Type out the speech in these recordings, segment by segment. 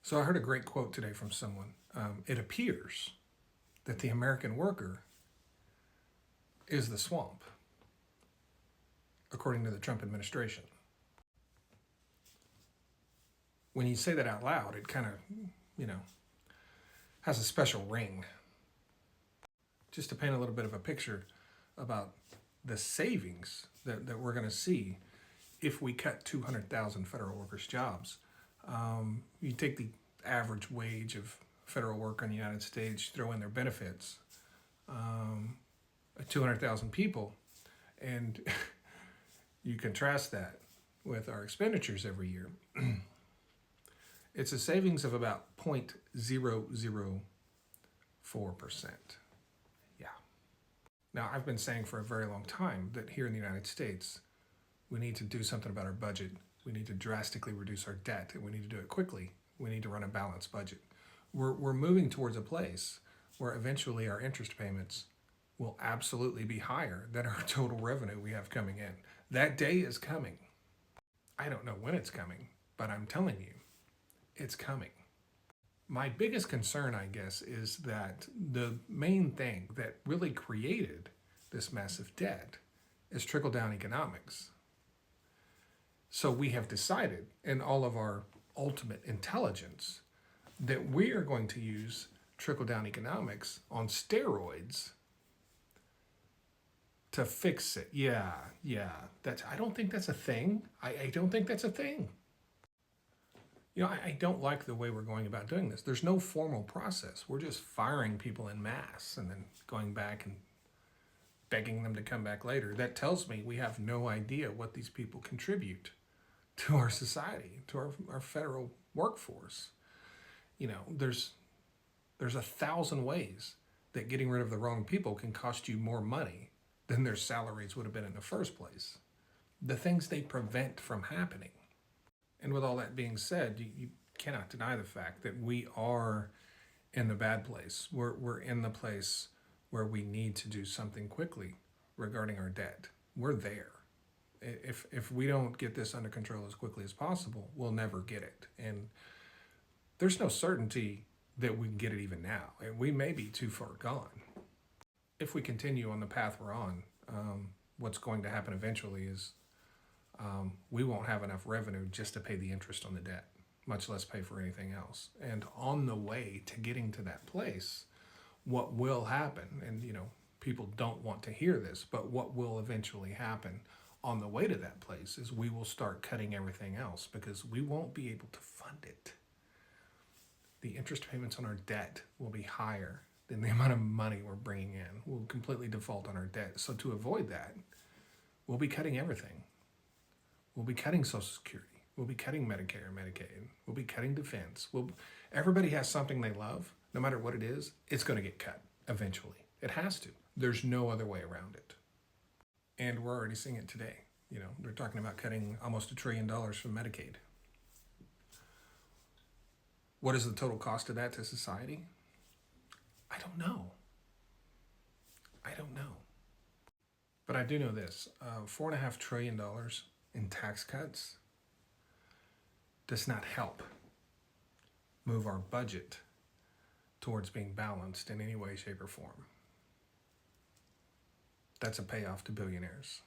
So I heard a great quote today from someone. It appears that the American worker is the swamp, according to the Trump administration. When you say that out loud, it kind of, you know, has a special ring. Just to paint a little bit of a picture about the savings that we're going to see if we cut 200,000 federal workers' jobs. You take the average wage of federal worker in the United States, throw in their benefits, 200,000 people, and you contrast that with our expenditures every year. It's a savings of about 0.004%. Yeah. Now, I've been saying for a very long time that here in the United States, we need to do something about our budget. We need to drastically reduce our debt, and we need to do it quickly. We need to run a balanced budget. We're moving towards a place where eventually our interest payments will absolutely be higher than our total revenue we have coming in. That day is coming. I don't know when it's coming, but I'm telling you, it's coming. My biggest concern, I guess, is that the main thing that really created this massive debt is trickle-down economics. So we have decided in all of our ultimate intelligence that we are going to use trickle-down economics on steroids to fix it. Yeah. I don't think that's a thing. I don't think that's a thing. I don't like the way we're going about doing this. There's no formal process. We're just firing people in mass and then going back and begging them to come back later. That tells me we have no idea what these people contribute to our society, to our federal workforce. There's 1,000 ways that getting rid of the wrong people can cost you more money than their salaries would have been in the first place. The things they prevent from happening. And with all that being said, you cannot deny the fact that we are in the bad place. We're in the place where we need to do something quickly regarding our debt. We're there. If we don't get this under control as quickly as possible, we'll never get it. And there's no certainty that we can get it even now. And we may be too far gone. If we continue on the path we're on, what's going to happen eventually is we won't have enough revenue just to pay the interest on the debt, much less pay for anything else. And on the way to getting to that place, what will happen, and people don't want to hear this, but what will eventually happen on the way to that place is we will start cutting everything else because we won't be able to fund it. The interest payments on our debt will be higher than the amount of money we're bringing in. We'll completely default on our debt. So to avoid that, we'll be cutting everything. We'll be cutting Social Security. We'll be cutting Medicare and Medicaid. We'll be cutting defense. Everybody has something they love. No matter what it is, it's going to get cut eventually. It has to. There's no other way around it. And we're already seeing it today. They're talking about cutting almost $1 trillion from Medicaid. What is the total cost of that to society? I don't know. But I do know this. $4.5 trillion in tax cuts does not help move our budget towards being balanced in any way, shape, or form. That's a payoff to billionaires.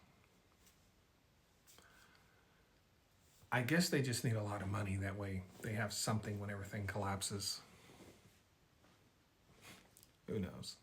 I guess they just need a lot of money. That way they have something when everything collapses. Who knows?